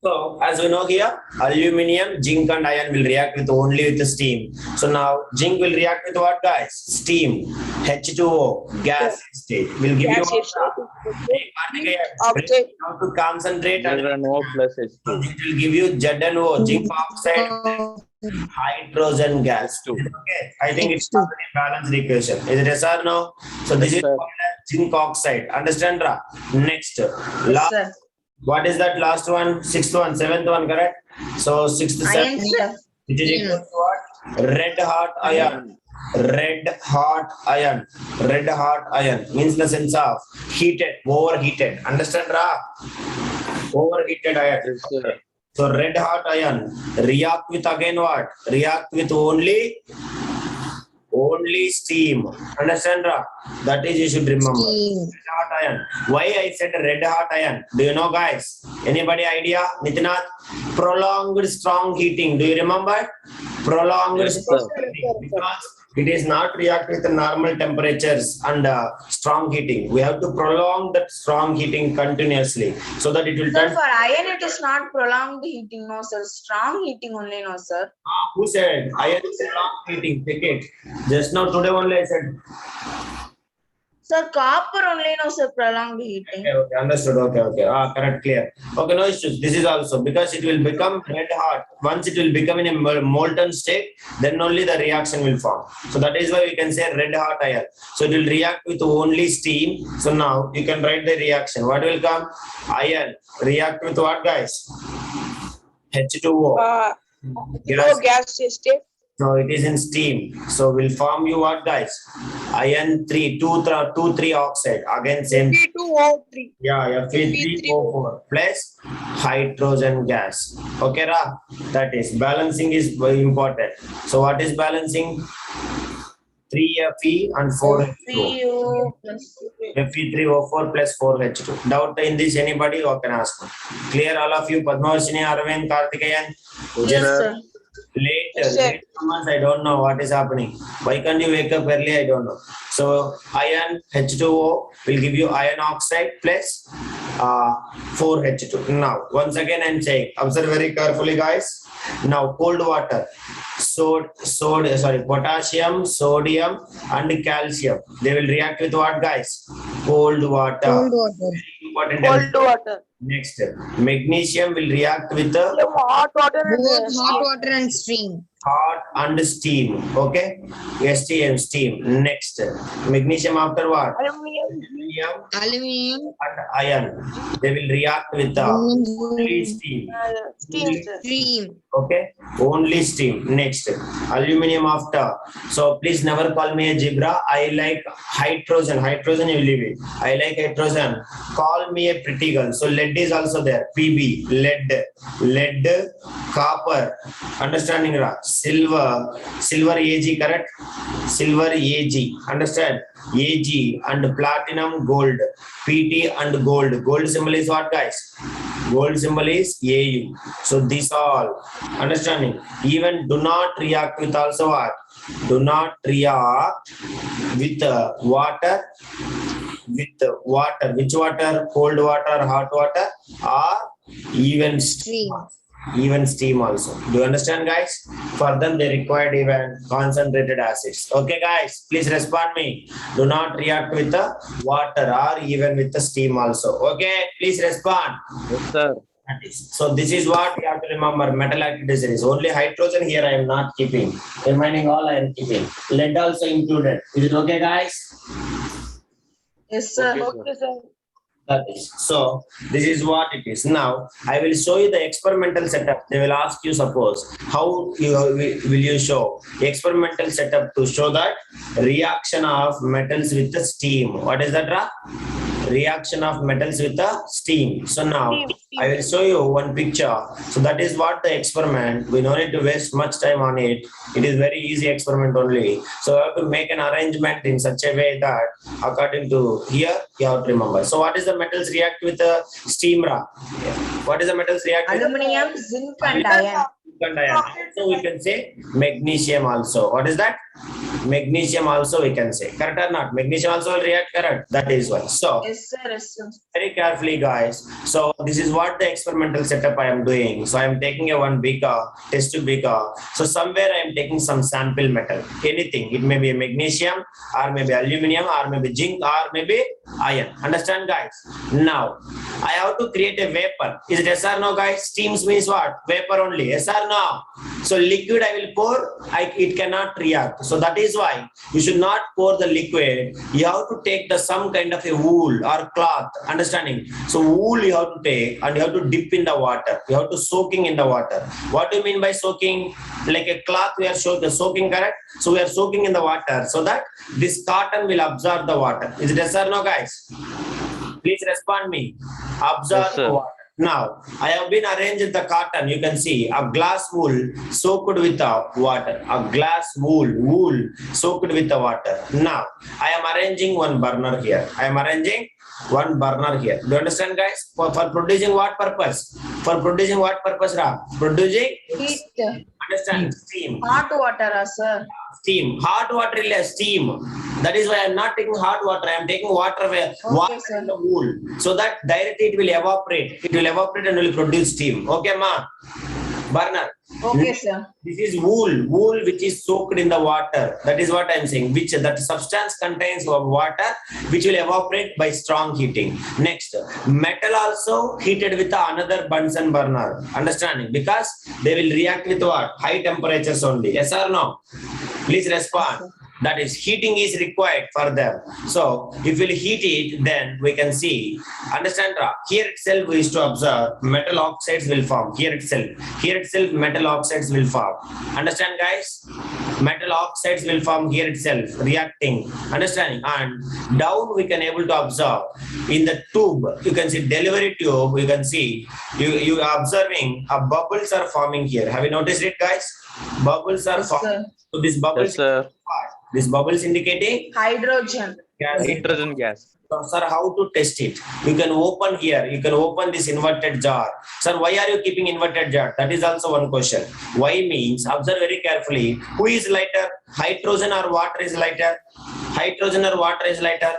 So, as we know here, aluminium, zinc and iron will react with only with the steam. So now, zinc will react with what, guys? Steam. H2O, gas state. Will give you Gas what? state. Hey, Object. how to concentrate and ZnO plus H2. it will give you ZnO, zinc oxide, hydrogen gas. H2. Okay, I think it's not a balanced equation. Is it yes or no? So this Yes, is sir. called as zinc oxide. Understand, Ra? Next, Yes, sir. what is that last one? Sixth one, seventh one, correct? So sixth, Iron, seventh, sir. it is equal to what? Red hot iron. Red hot iron. Red hot iron means the sense of heated, overheated. Understand, Ra? Overheated iron. Yes, sir. So red hot iron react with again what? React with only steam. Understand, Ra? That is you should remember. Red hot iron. Why I said red hot iron? Do you know, guys? Anybody idea? Nitinath? Prolonged strong heating. Do you remember? Prolonged Yes, strong sir. heating. Because it is not react with the normal temperatures and strong heating. We have to prolong that strong heating continuously so that it will Sir, turn. for iron, it is not prolonged heating, no, sir. Strong heating only, no, sir. Who said? Iron is a long heating. Take it. Just now, today only I said. Sir, copper only, no, sir. Prolonged heating. Okay, understood. Okay. Correct, clear. Okay, no issues. This is also because it will become red hot. Once it will become in a molten state, then only the reaction will form. So that is why we can say red hot iron. So it will react with only steam. So now you can write the reaction. What will come? Iron react with what, guys? H2O. Gas. gas state. So it is in steam. So will form you what, guys? Iron 2,3 oxide. Again same. Fe2O3. Yeah, Fe3O4 plus hydrogen gas. Okay, Ra? That is balancing is very important. So what is balancing? 3Fe and 4H2O. Fe3O4 plus 4H2. Doubt in this anybody or can ask? Clear all of you? Padmavashini, Arvind, Karthikeyan? Yes, sir. Late months, I don't know what is happening. Why can't you wake up early? I don't know. So iron H2O will give you iron oxide plus 4H2. Now, once again, I'm saying, observe very carefully, guys. Now, cold water, potassium, sodium, and calcium. They will react with what, guys? Cold water. Very important. Cold water. Next, magnesium will react with the Hot water. Both hot water and steam. hot and steam. Okay, STM steam. Next, magnesium after what? Aluminum Aluminium. and iron. They will react with the only steam. Steam, sir. Steam. Okay, only steam. Next, aluminium after. So please never call me a zebra. I like hydrogen. Hydrogen, you leave it. I like hydrogen. Call me a pretty girl. So lead is also there. PB, lead, copper. Understanding, Ra? Silver Ag, correct? Silver Ag. Understand? Ag and platinum, gold. PT and gold. Gold symbol is what, guys? Gold symbol is AU. So these all understanding. Even do not react with also what? Do not react with water. With water. Which water? Cold water, hot water, or even Steam. even steam also. Do you understand, guys? For them, they required even concentrated acids. Okay, guys, please respond me. Do not react with the water or even with the steam also. Okay, please respond. Yes, sir. So this is what you have to remember. Metal activity series. Only hydrogen here I am not keeping. Remaining all I am keeping. Lead also included. Is it okay, guys? Yes, sir. Okay, sir. That is. So this is what it is. Now I will show you the experimental setup. They will ask you, suppose, how will you show experimental setup to show that reaction of metals with the steam. What is that, Ra? Reaction of metals with the steam. So now I will show you one picture. So that is what the experiment. We don't need to waste much time on it. It is very easy experiment only. So I have to make an arrangement in such a way that according to here, you have to remember. So what is the metals react with the steam, Ra? What is the metals react with? Aluminium, zinc, and iron. and iron. So we can say magnesium also. What is that? Magnesium also we can say. Correct or not? Magnesium also will react, correct? That is why. So Yes, sir. Yes, sir. very carefully, guys. So this is what the experimental setup I am doing. So I am taking a one beaker, test tube beaker. So somewhere I am taking some sample metal, anything. It may be a magnesium, or maybe aluminum, or maybe zinc, or maybe iron. Understand, guys? Now I have to create a vapor. Is it yes or no, guys? Steams means what? Vapor only. Yes or no? So liquid I will pour, it cannot react. So that is why you should not pour the liquid. You have to take the some kind of a wool or cloth. Understanding? So wool you have to take and you have to dip in the water. You have to soaking in the water. What do you mean by soaking? Like a cloth we are soaking, correct? So we are soaking in the water so that this cotton will absorb the water. Is it yes or no, guys? Please respond me. Absorb Yes, sir. the water. Now, I have been arranged the cotton. You can see a glass wool soaked with the water. A glass wool soaked with the water. Now, I am arranging one burner here. I am arranging one burner here. Do you understand, guys? For producing what purpose? For producing what purpose, Ra? Producing, Heat. understand, steam. Hot water, sir. Steam. Hot water is steam. That is why I am not taking hot water. I am taking water water sir. in the wool. So that directly it will evaporate. It will evaporate and will produce steam. Okay, ma? Burner. Okay, sir. This is wool which is soaked in the water. That is what I am saying. Which that substance contains water which will evaporate by strong heating. Next, metal also heated with another Bunsen burner. Understanding? Because they will react with what? High temperatures only. Yes or no? Please respond. That is, heating is required for them. So if we'll heat it, then we can see. Understand? Here itself we used to observe metal oxides will form. Here itself metal oxides will form. Understand, guys? Metal oxides will form here itself, reacting. Understanding? And down we can able to observe in the tube. You can see delivery tube. You can see you are observing bubbles are forming here. Have you noticed it, guys? Bubbles are Yes, forming. sir. So this bubbles. Yes, sir. This bubbles indicating Hydrogen. gas. Hydrogen gas. So, sir, how to test it? You can open here. You can open this inverted jar. Sir, why are you keeping inverted jar? That is also one question. Why means, observe very carefully. Who is lighter? Hydrogen or water is lighter? Hydrogen or water is lighter?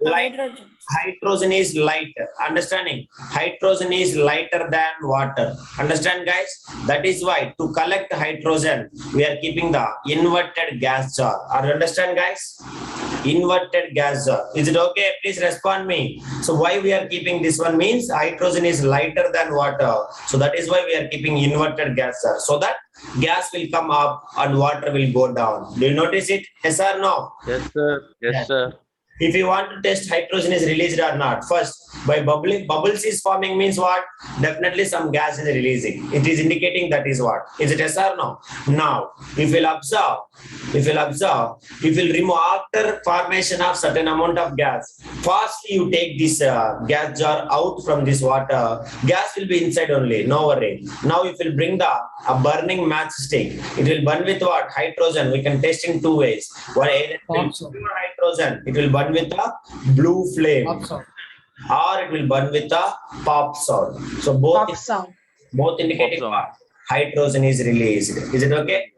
Hydrogen. Hydrogen is lighter. Understanding? Hydrogen is lighter than water. Understand, guys? That is why to collect hydrogen, we are keeping the inverted gas jar. Are you understand, guys? Inverted gas jar. Is it okay? Please respond me. So why we are keeping this one means hydrogen is lighter than water. So that is why we are keeping inverted gas jar. So that gas will come up and water will go down. Do you notice it? Yes or no? Yes, sir. Yes, sir. If you want to test hydrogen is released or not, first by bubbling, bubbles is forming means what? Definitely some gas is releasing. It is indicating that is what? Is it yes or no? Now, if you'll observe, if you'll remove after formation of certain amount of gas, firstly you take this gas jar out from this water, gas will be inside only, no worry. Now if you'll bring a burning matchstick, it will burn with what? Hydrogen. We can test in two ways. One, either it will pure hydrogen, it will burn with a blue flame, or it will burn with a pop sound. So Pop sound. both indicating Pop sound. what? Hydrogen is released. Is it okay?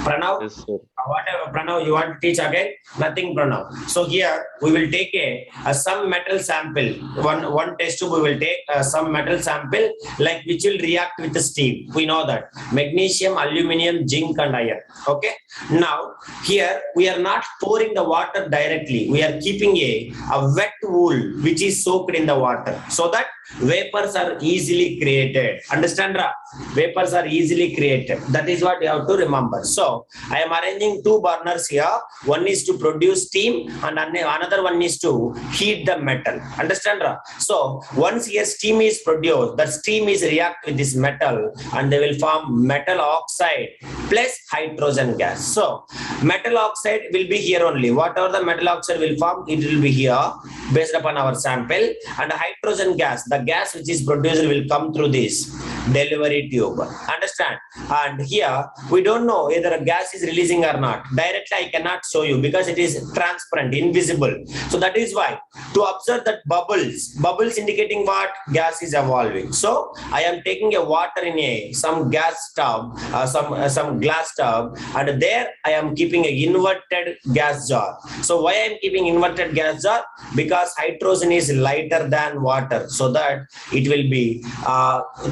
Pranav? Yes, sir. Whatever, Pranav, you want to teach again? Nothing, Pranav. So here we will take a some metal sample. One test tube we will take some metal sample like which will react with the steam. We know that magnesium, aluminum, zinc, and iron. Okay. Now here we are not pouring the water directly. We are keeping a wet wool which is soaked in the water so that vapors are easily created. Understand, Ra? Vapors are easily created. That is what you have to remember. So I am arranging two burners here. One is to produce steam and another one is to heat the metal. Understand, Ra? So once here steam is produced, that steam is react with this metal and they will form metal oxide plus hydrogen gas. So metal oxide will be here only. Whatever the metal oxide will form, it will be here based upon our sample, and hydrogen gas, the gas which is produced will come through this. delivery tube. Understand? And here we don't know whether a gas is releasing or not. Directly I cannot show you because it is transparent, invisible. So that is why to observe that bubbles indicating what gas is evolving. So I am taking a water in some gas tub, some glass tub, and there I am keeping a inverted gas jar. So why I am keeping inverted gas jar? Because hydrogen is lighter than water, so that it will be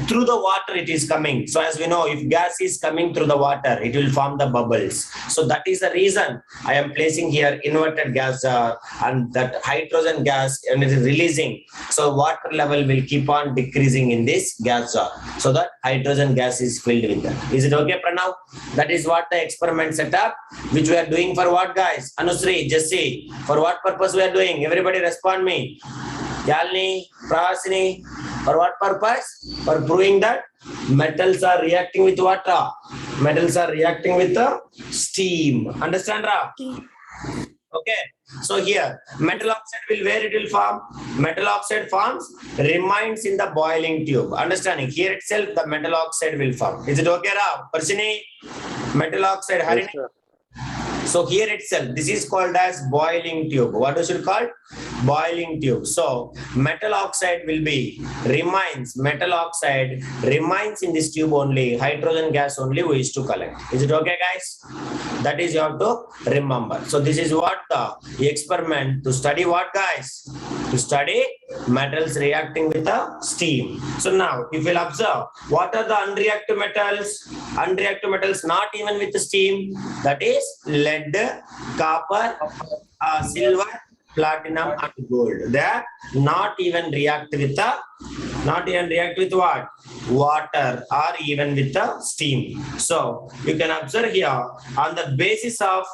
through the water it is coming. So as we know, if gas is coming through the water, it will form the bubbles. So that is the reason I am placing here inverted gas jar, and that hydrogen gas and it is releasing. So water level will keep on decreasing in this gas jar, so that hydrogen gas is filled with that. Is it okay, Pranav? That is what the experiment setup, which we are doing for what, guys? Anusri, Jesse, for what purpose we are doing? Everybody respond me. Yalni, Prasini, for what purpose? For proving that metals are reacting with water. Metals are reacting with the steam. Understand, Ra? Okay. So here, metal oxide will, where it will form? Metal oxide forms, remains in the boiling tube. Understanding? Here itself, the metal oxide will form. Is it okay, Ra? Persini? Metal oxide, Harini? Yes, sir. So here itself, this is called as boiling tube. What is it called? Boiling tube. So metal oxide will be metal oxide remains in this tube only. Hydrogen gas only we used to collect. Is it okay, guys? That is you have to remember. So this is what the experiment to study what, guys? To study metals reacting with the steam. So now if you'll observe, what are the unreactive metals? Unreactive metals not even with the steam. That is lead, copper, silver, platinum, and gold. They are not even react with what? Water, or even with the steam. So you can observe here on the basis of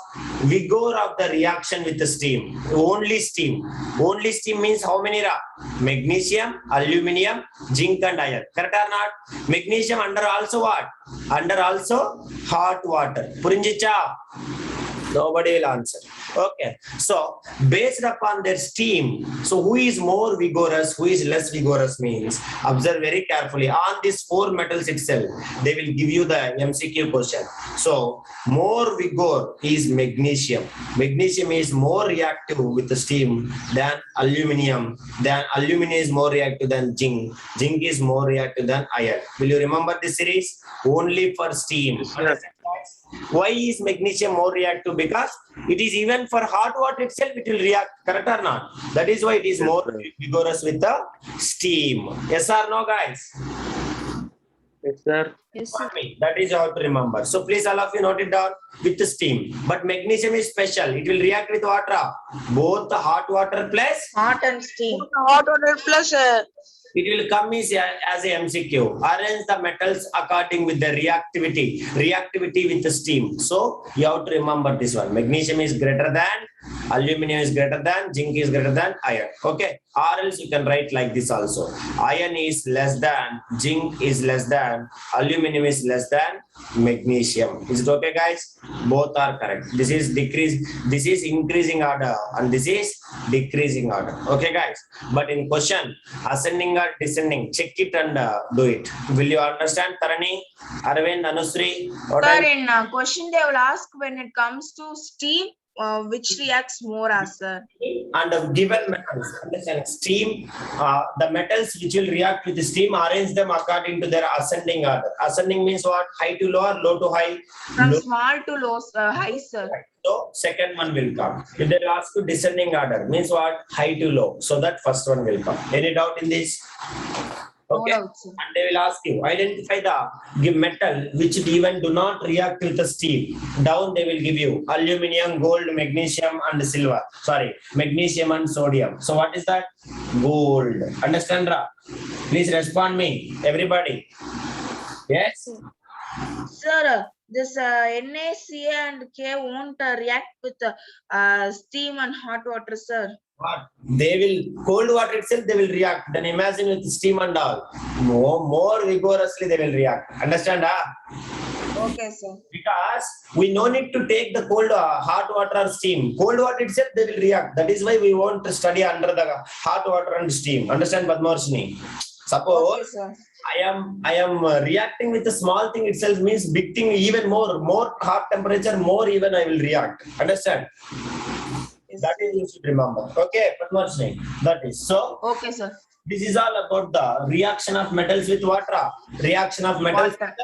vigor of the reaction with the steam. Only steam. Only steam means how many? Magnesium, aluminum, zinc, and iron. Correct or not? Magnesium under also what? Under also hot water. Purinjicha? Nobody will answer. Okay. So based upon their steam, so who is more vigorous, who is less vigorous means, observe very carefully. On these four metals itself, they will give you the MCQ question. So more vigor is magnesium. Magnesium is more reactive with the steam than aluminum. Then aluminum is more reactive than zinc. Zinc is more reactive than iron. Will you remember this series? Only for steam. Yes. Why is magnesium more reactive? Because it is even for hot water itself, it will react. Correct or not? That is why it is more vigorous with the steam. Yes or no, guys? Yes, sir. Yes, sir. That is how to remember. So please all of you note it down with the steam. But magnesium is special. It will react with water. Both the hot water plus Hot and steam. Hot water plus it will come as a MCQ. Arrange the metals according with the reactivity with the steam. So you have to remember this one. Magnesium is greater than, aluminum is greater than, zinc is greater than iron. Okay. Or else you can write like this also. Iron is less than, zinc is less than, aluminum is less than magnesium. Is it okay, guys? Both are correct. This is increasing order, and this is decreasing order. Okay, guys? But in question, ascending or descending, check it and do it. Will you understand, Tarani, Arvind, Anusri? Sir, in question they will ask when it comes to steam, which reacts more as sir? And given metals, understand, steam, the metals which will react with the steam, arrange them according to their ascending order. Ascending means what? High to low or low to high? From Low. small to low, high, sir. So second one will come. If they will ask you descending order, means what? High to low. So that first one will come. Any doubt in this? Okay. No doubt, sir. And they will ask you, identify the metal which even do not react with the steam. Down they will give you aluminum, gold, magnesium, and silver. Sorry, magnesium and sodium. So what is that? Gold. Understand, Ra? Please respond me, everybody. Yes? Sir, this NaCl and K won't react with steam and hot water, sir. What? They will, cold water itself they will react. Then imagine with steam and all. More vigorously they will react. Understand? Okay, sir. Because we no need to take the cold, hot water or steam. Cold water itself they will react. That is why we want to study under the hot water and steam. Understand, Padmarshini? Suppose Okay, sir. I am reacting with a small thing itself means big thing even more hot temperature, more even I will react. Understand? Yes. That is you should remember. Okay, one more thing. That is so. Okay, sir. This is all about the reaction of metals with water. Reaction of metals Water.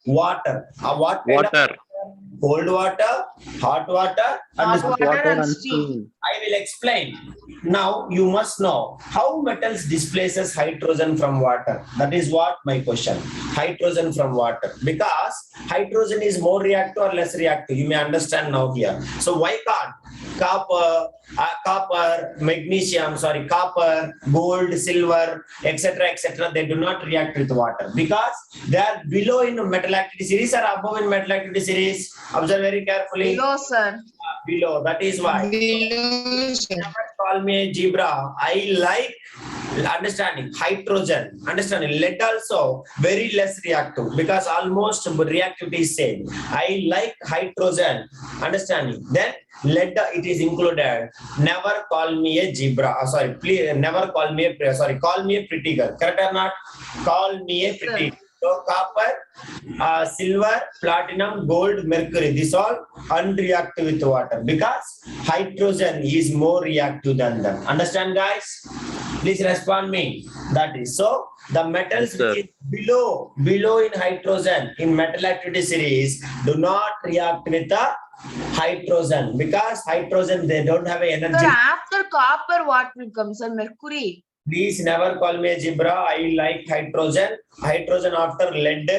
with water. What kind of Water. cold water, hot water, and Hot water Water and and steam. steam. I will explain. Now you must know how metals displaces hydrogen from water. That is what my question. Hydrogen from water. Because hydrogen is more reactive or less reactive. You may understand now here. So why can't copper, magnesium, copper, gold, silver, etc., they do not react with water because they are below in metal activity series or above in metal activity series. Observe very carefully. Below, sir. Below. That is why. Below, sir. Never call me a zebra. I like understanding hydrogen. Understanding lead also very less reactive because almost reactivity is same. I like hydrogen. Understanding. Then lead it is included. Never call me a zebra. Please never call me a call me a pretty girl. Correct or not? Call me a pretty girl. So copper, silver, platinum, gold, mercury, this all unreactive with water because hydrogen is more reactive than them. Understand, guys? Please respond me. That is so. The metals Yes, sir. which is below in hydrogen in metal activity series do not react with the hydrogen because hydrogen they don't have energy. Sir, after copper, what will come, sir? Mercury. Please never call me a zebra. I like hydrogen. Hydrogen after lead.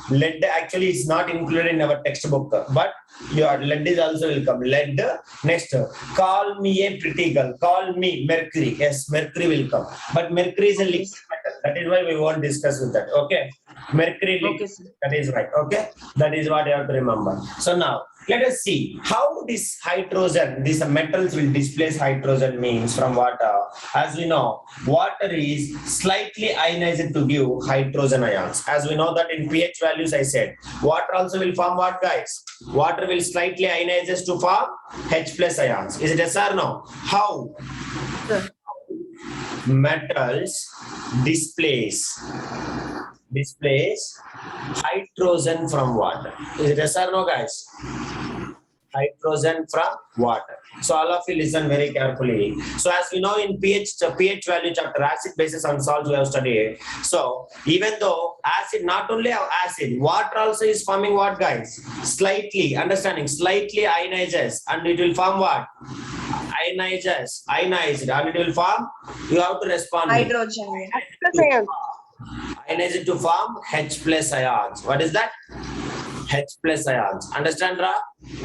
Lead actually is not included in our textbook, but your lead is also will come. Lead. Next, call me a pretty girl. Call me mercury. Yes, mercury will come. But mercury is a liquid metal. That is why we won't discuss with that. Okay. Mercury liquid. Okay, sir. That is right. Okay. That is what you have to remember. So now let us see how this hydrogen, these metals will displace hydrogen means from water. As we know, water is slightly ionized to give hydrogen ions. As we know that in pH values, I said, water also will form what, guys? Water will slightly ionize to form H plus ions. Is it yes or no? How? Sir. Metals displace hydrogen from water. Is it yes or no, guys? Hydrogen from water. So all of you listen very carefully. So as we know in pH value chapter, acid, bases and salts we have studied. So even though acid, not only acid, water also is forming what, guys? Slightly, understanding, slightly ionizes and it will form what? Ionized and it will form, you have to respond. Hydrogen. Ionized to form H plus ions. What is that? H plus ions. Understand, Ra?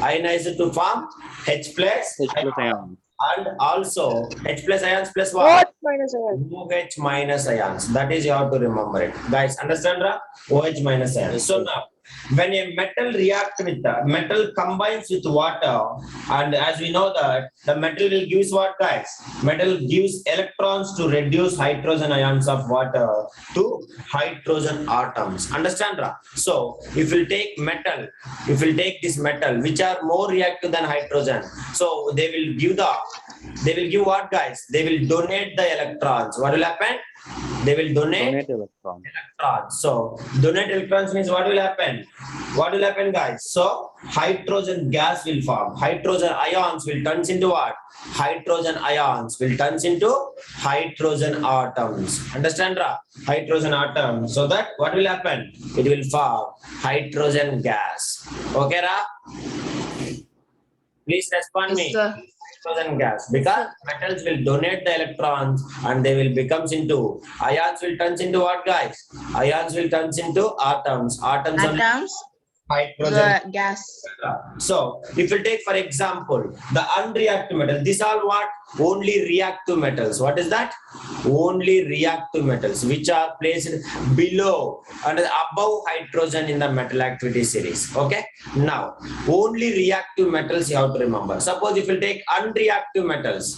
Ionized to form H plus ions. and also H plus ions plus what? OH minus ions. That is you have to remember it. Guys, understand, Ra? OH minus ions. So now, when a metal reacts with the metal combines with water, and as we know that the metal will gives what, guys? Metal gives electrons to reduce hydrogen ions of water to hydrogen atoms. Understand, Ra? So if you take this metal which are more reactive than hydrogen, so they will give what, guys? They will donate the electrons. What will happen? They will donate electrons. So donate electrons means what will happen? What will happen, guys? So hydrogen gas will form. Hydrogen ions will turn into what? Hydrogen ions will turn into hydrogen atoms. Understand, Ra? Hydrogen atoms. So that what will happen? It will form hydrogen gas. Okay, Ra? Please respond me. Yes, sir. Hydrogen gas, because metals will donate the electrons and they will becomes into ions will turns into what, guys? Ions will turns into atoms. Atoms are Atoms. hydrogen Gas. So if you take for example the unreactive metal, these are what? Only reactive metals. What is that? Only reactive metals which are placed below and above hydrogen in the metal activity series. Okay, now only reactive metals you have to remember. Suppose if you take unreactive metals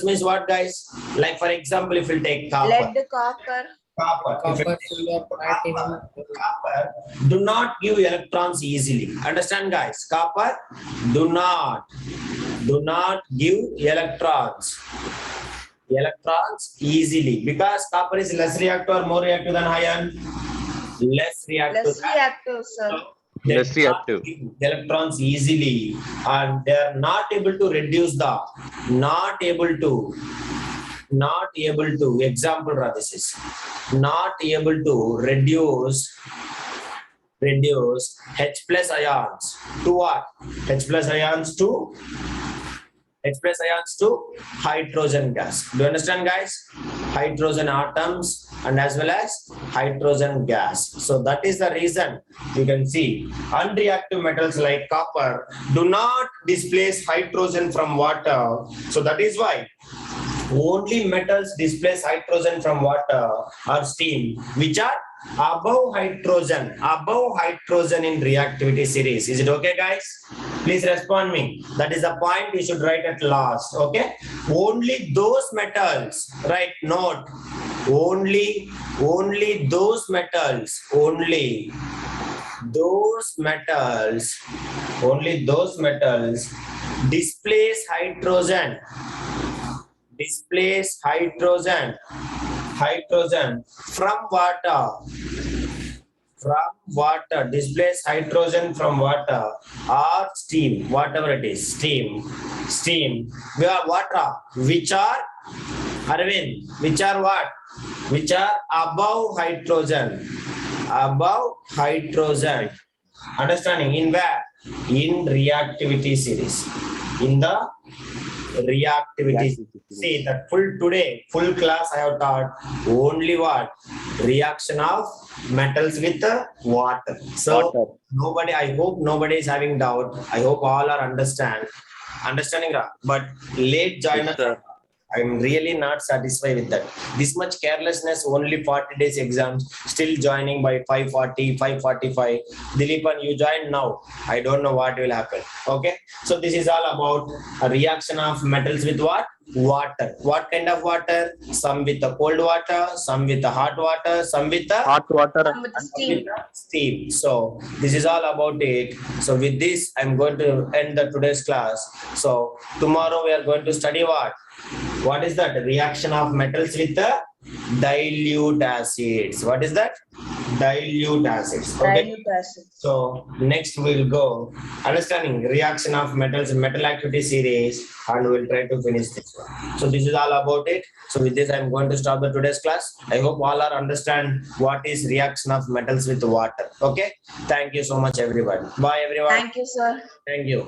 means what, guys? Like for example, if you take copper. Lead, copper. Copper, silver, platinum. Copper do not give electrons easily. Understand, guys? Copper do not give electrons Electrons easily, because copper is less reactive or more reactive than iron? Less reactive. Less reactive, sir. They Less reactive. cannot give electrons easily, and they are not able to reduce the, not able to, example, this is not able to reduce H plus ions to what? H plus ions to hydrogen gas. Do you understand, guys? Hydrogen atoms and as well as hydrogen gas. So that is the reason you can see unreactive metals like copper do not displace hydrogen from water. So that is why only metals displace hydrogen from water or steam which are above hydrogen in reactivity series. Is it okay, guys? Please respond me. That is the point you should write at last. Okay, only those metals, right? Note, only those metals displace hydrogen from water, displace hydrogen from water or steam, whatever it is, steam. We are water, which are, Arvind, which are what? Which are above hydrogen. Understanding? In where? In reactivity series. In the reactivity. See that full class I have taught only what? Reaction of metals with water. So Water. nobody, I hope nobody is having doubt. I hope all are understanding. But late joiners, sir. I'm really not satisfied with that. This much carelessness, only 40 days exams, still joining by 5:40, 5:45. Dilipan, you join now. I don't know what will happen. Okay. So this is all about a reaction of metals with what? Water. What kind of water? Some with the cold water, some with the hot water, some with the Hot water. Some with steam. steam. So this is all about it. So with this, I'm going to end the today's class. So tomorrow we are going to study what? What is that? Reaction of metals with the dilute acids. What is that? Dilute acids. Okay. Dilute acid. So next we'll go understanding reaction of metals in metal activity series, and we'll try to finish this one. So this is all about it. So with this, I'm going to stop the today's class. I hope all are understand what is reaction of metals with water. Okay. Thank you so much, everybody. Bye, everyone. Thank you, sir. Thank you.